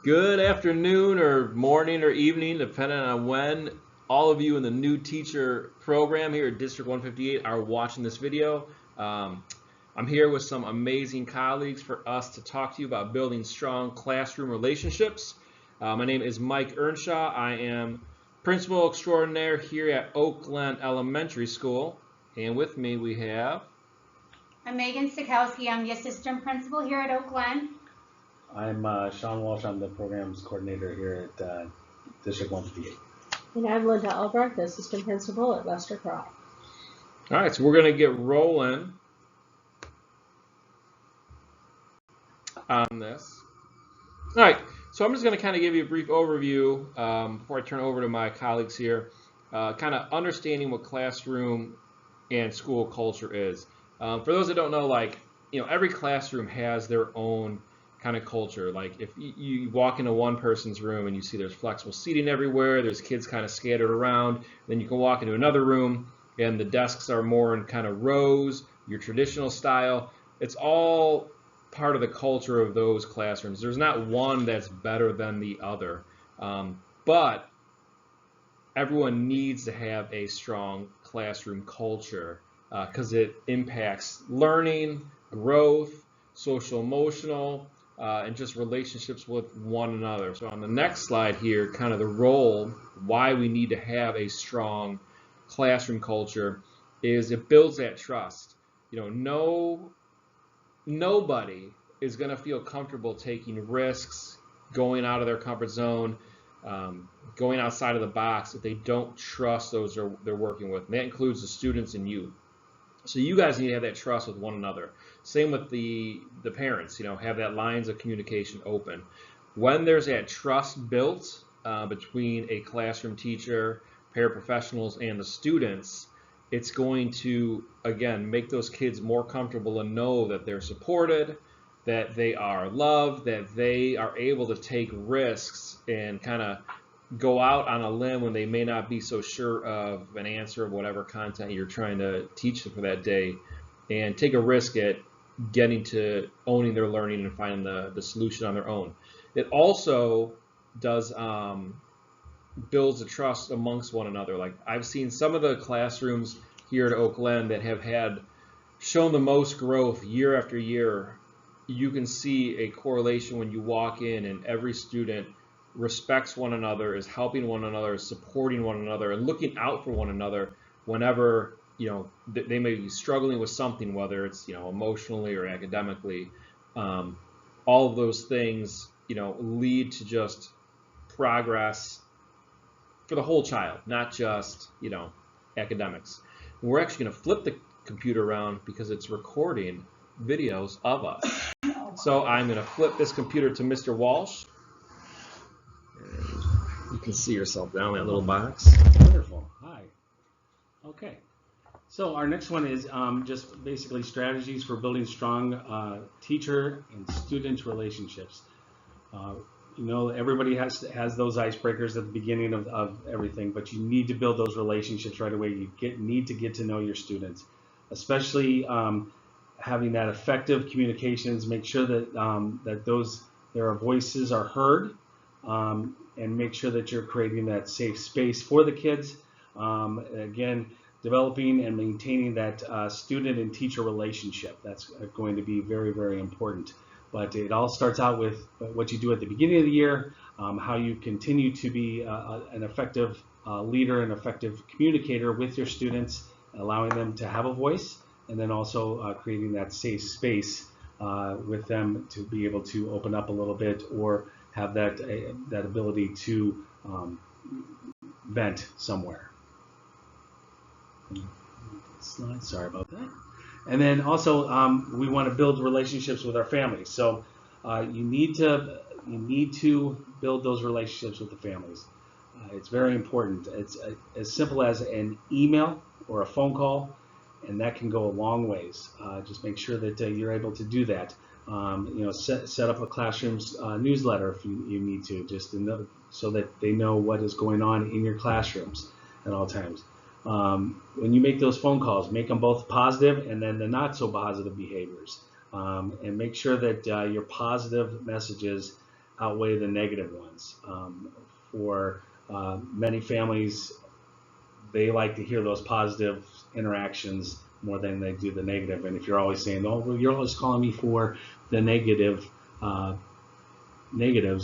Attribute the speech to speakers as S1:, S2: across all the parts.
S1: Good afternoon or morning or evening, depending on when all of you in the new teacher program here at District 158 are watching this video. I'm here with some amazing colleagues for us to talk to you about building strong classroom relationships. My name is Mike Earnshaw. I am Principal Extraordinaire here at Oak Glen Elementary School. And with me we have...
S2: I'm Megan Sikowski. I'm the Assistant Principal here at Oak Glen.
S3: I'm Sean Walsh. I'm the Programs Coordinator here at District 158.
S4: And I'm Linda Albrecht, the Assistant Principal at Lester Croft.
S1: All right, so we're going to get rolling on this. All right, so I'm just going to kind of give you a brief overview before I turn it over to my colleagues here, kind of understanding what classroom and school culture is. For those that don't know, every classroom has their own kind of culture. Like if you walk into one person's room and you see there's flexible seating everywhere, there's kids kind of scattered around, then you can walk into another room and the desks are more in kind of rows, your traditional style. It's all part of the culture of those classrooms. There's not one that's better than the other, but everyone needs to have a strong classroom culture because it impacts learning, growth, social emotional, and just relationships with one another. So on the next slide here, kind of the role, why we need to have a strong classroom culture is it builds that trust. Nobody is going to feel comfortable taking risks, going out of their comfort zone, going outside of the box if they don't trust those they're working with. And that includes the students and you. So you guys need to have that trust with one another. Same with the parents, have that lines of communication open. When there's that trust built between a classroom teacher, paraprofessionals, and the students, it's going to, again, make those kids more comfortable and know that they're supported, that they are loved, that they are able to take risks and kind of go out on a limb when they may not be so sure of an answer of whatever content you're trying to teach them for that day, and take a risk at getting to owning their learning and finding the solution on their own. It also does builds a trust amongst one another. Like I've seen some of the classrooms here at Oak Glen that have shown the most growth year after year. You can see a correlation when you walk in and every student respects one another, is helping one another, is supporting one another, and looking out for one another whenever they may be struggling with something, whether it's emotionally or academically. All of those things lead to just progress for the whole child, not just academics. And we're actually going to flip the computer around because it's recording videos of us. So I'm going to flip this computer to Mr. Walsh. You can see yourself down that little box.
S3: Wonderful. Hi. Okay. So our next one is just basically strategies for building strong teacher and student relationships. Everybody has those icebreakers at the beginning of everything, but you need to build those relationships right away. You need to get to know your students, especially having that effective communications. Make sure that their voices are heard. And make sure that you're creating that safe space for the kids. Again, developing and maintaining that student and teacher relationship. That's going to be very, very important. But it all starts out with what you do at the beginning of the year, how you continue to be an effective leader, an effective communicator with your students, allowing them to have a voice, and then also creating that safe space with them to be able to open up a little bit or have that ability to vent somewhere. Slide, sorry about that. And then also we want to build relationships with our families. So you need to build those relationships with the families. It's very important. It's as simple as an email or a phone call, and that can go a long ways. Just make sure that you're able to do that. Set up a classroom's newsletter if you need to, just so that they know what is going on in your classrooms at all times. When you make those phone calls, make them both positive and then the not so positive behaviors, and make sure that your positive messages outweigh the negative ones. For many families, they like to hear those positive interactions more than they do the negative. And if you're always saying, "Oh, well, you're always calling me for the negatives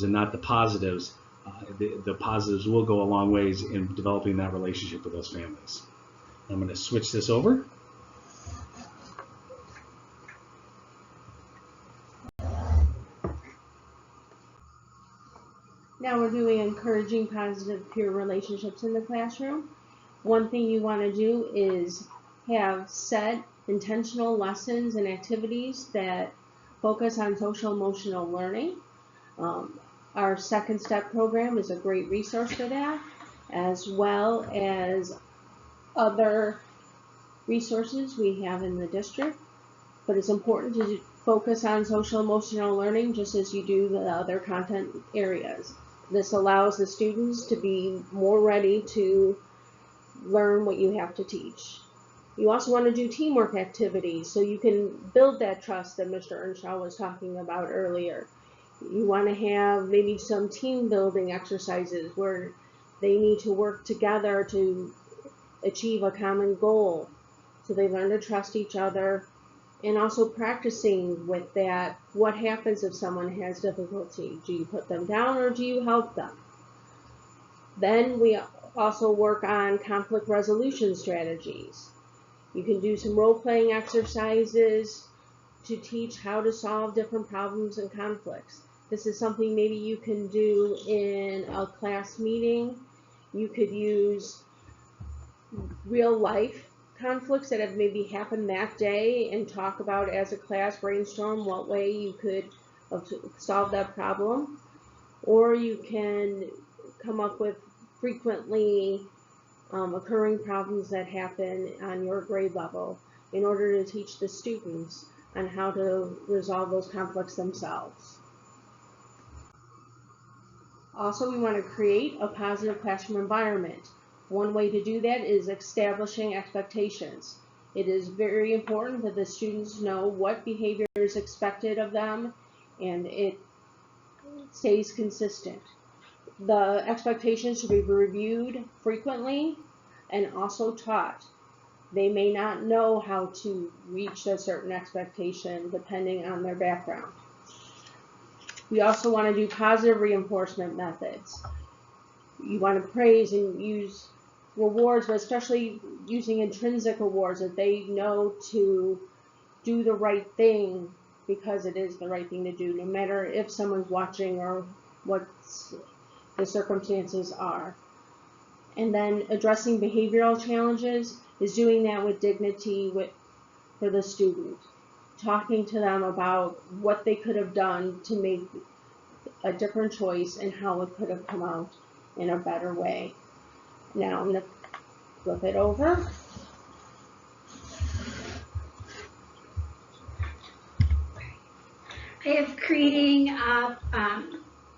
S3: and not the positives," the positives will go a long ways in developing that relationship with those families. I'm going to switch this over.
S4: Now we're doing encouraging positive peer relationships in the classroom. One thing you want to do is have set intentional lessons and activities that focus on social emotional learning. Our second step program is a great resource for that, as well as other resources we have in the district. But it's important to focus on social emotional learning just as you do the other content areas. This allows the students to be more ready to learn what you have to teach. You also want to do teamwork activities so you can build that trust that Mr. Earnshaw was talking about earlier. You want to have maybe some team building exercises where they need to work together to achieve a common goal. So they learn to trust each other, and also practicing with that, what happens if someone has difficulty? Do you put them down or do you help them? Then we also work on conflict resolution strategies. You can do some role-playing exercises to teach how to solve different problems and conflicts. This is something maybe you can do in a class meeting. You could use real life conflicts that have maybe happened that day and talk about as a class, brainstorm what way you could solve that problem. Or you can come up with frequently occurring problems that happen on your grade level in order to teach the students on how to resolve those conflicts themselves. Also, we want to create a positive classroom environment. One way to do that is establishing expectations. It is very important that the students know what behavior is expected of them and it stays consistent. The expectations should be reviewed frequently and also taught. They may not know how to reach a certain expectation depending on their background. We also want to do positive reinforcement methods. You want to praise and use rewards, but especially using intrinsic rewards that they know to do the right thing because it is the right thing to do, no matter if someone's watching or what the circumstances are. And then addressing behavioral challenges is doing that with dignity for the student. Talking to them about what they could have done to make a different choice and how it could have come out in a better way. Now I'm going to flip it over.
S2: I have creating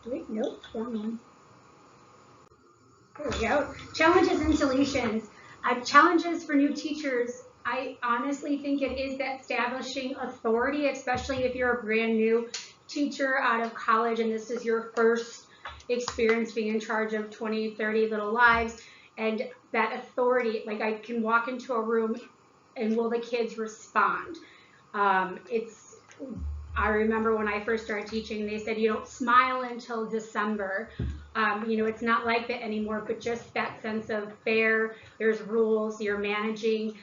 S2: wait, nope, wrong one. There we go. Challenges and solutions. Challenges for new teachers. I honestly think it is that establishing authority, especially if you're a brand new teacher out of college and this is your first experience being in charge of 20, 30 little lives, and that authority, like I can walk into a room and will the kids respond? I remember when I first started teaching, they said you don't smile until December. It's not like that anymore, but just that sense of fair, there's rules, you're managing,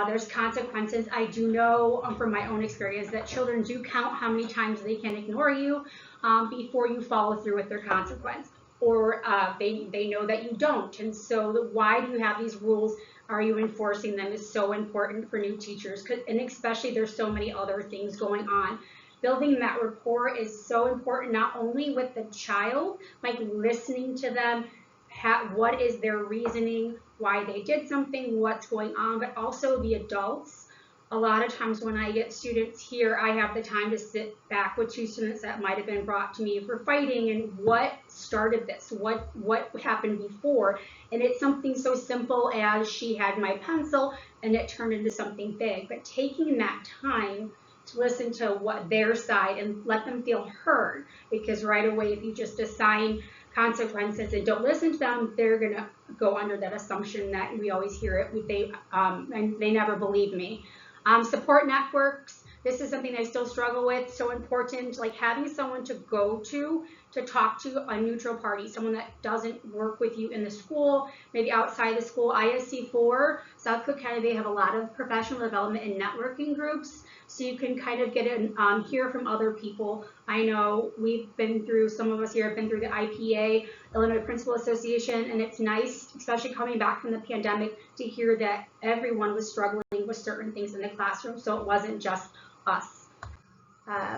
S2: there's consequences. I do know from my own experience that children do count how many times they can ignore you before you follow through with their consequence. Or they know that you don't. And so why do you have these rules? Are you enforcing them is so important for new teachers. And especially there's so many other things going on. Building that rapport is so important, not only with the child, like listening to them, what is their reasoning, why they did something, what's going on, but also the adults. A lot of times when I get students here, I have the time to sit back with two students that might have been brought to me for fighting and what started this, what happened before. And it's something so simple as she had my pencil and it turned into something big. But taking that time to listen to what their side and let them feel heard, because right away if you just assign consequences and don't listen to them, they're going to go under that assumption that we always hear it, and they never believe me. Support networks, this is something I still struggle with. So important, like having someone to go to talk to, a neutral party, someone that doesn't work with you in the school, maybe outside the school. ISC4, South Cook County, they have a lot of professional development and networking groups, so you can kind of get hear from other people. I know we've been through, some of us here have been through the IPA, Illinois Principal Association, and it's nice, especially coming back from the pandemic, to hear that everyone was struggling with certain things in the classroom, so it wasn't just us.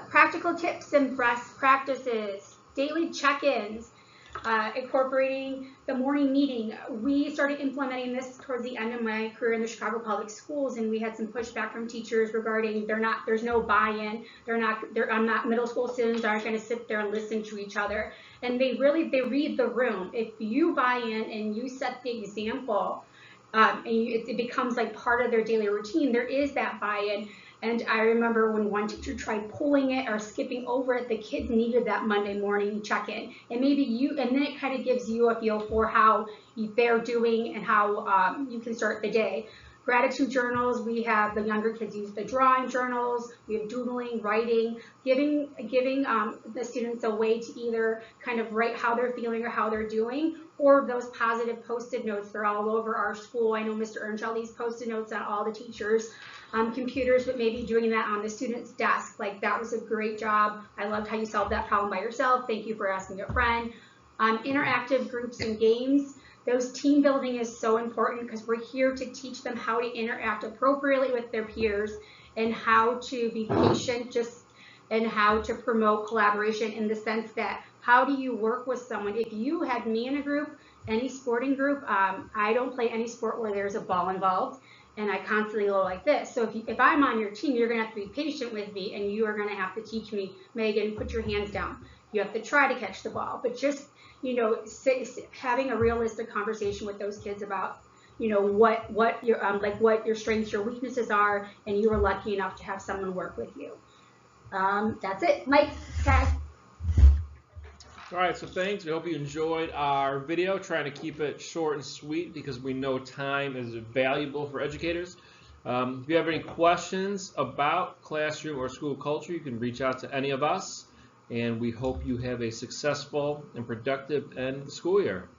S2: Practical tips and best practices, daily check-ins, incorporating the morning meeting. We started implementing this towards the end of my career in the Chicago Public Schools, and we had some pushback from teachers regarding there's no buy-in. Middle school students aren't going to sit there and listen to each other, and they read the room. If you buy in and you set the example, it becomes like part of their daily routine, there is that buy-in. And I remember when one teacher tried pulling it or skipping over it, the kids needed that Monday morning check-in. And then it kind of gives you a feel for how they're doing and how you can start the day. Gratitude journals, we have the younger kids use the drawing journals, we have doodling, writing, giving the students a way to either kind of write how they're feeling or how they're doing, or those positive Post-it notes. They're all over our school. I know Mr. Earnshaw leaves Post-it notes on all the teachers' computers, but maybe doing that on the student's desk. Like, that was a great job. I loved how you solved that problem by yourself. Thank you for asking a friend. Interactive groups and games. Those team building is so important, because we're here to teach them how to interact appropriately with their peers and how to be patient, and how to promote collaboration, in the sense that how do you work with someone? If you had me in a group, any sporting group, I don't play any sport where there's a ball involved, and I constantly go like this. So if I'm on your team, you're going to have to be patient with me, and you are going to have to teach me, Megan, put your hands down. You have to try to catch the ball, but just, having a realistic conversation with those kids about, what your strengths, your weaknesses are, and you were lucky enough to have someone work with you. That's it. Mike, Tag.
S1: All right, so thanks. We hope you enjoyed our video, trying to keep it short and sweet because we know time is valuable for educators. If you have any questions about classroom or school culture, you can reach out to any of us, and we hope you have a successful and productive end of the school year.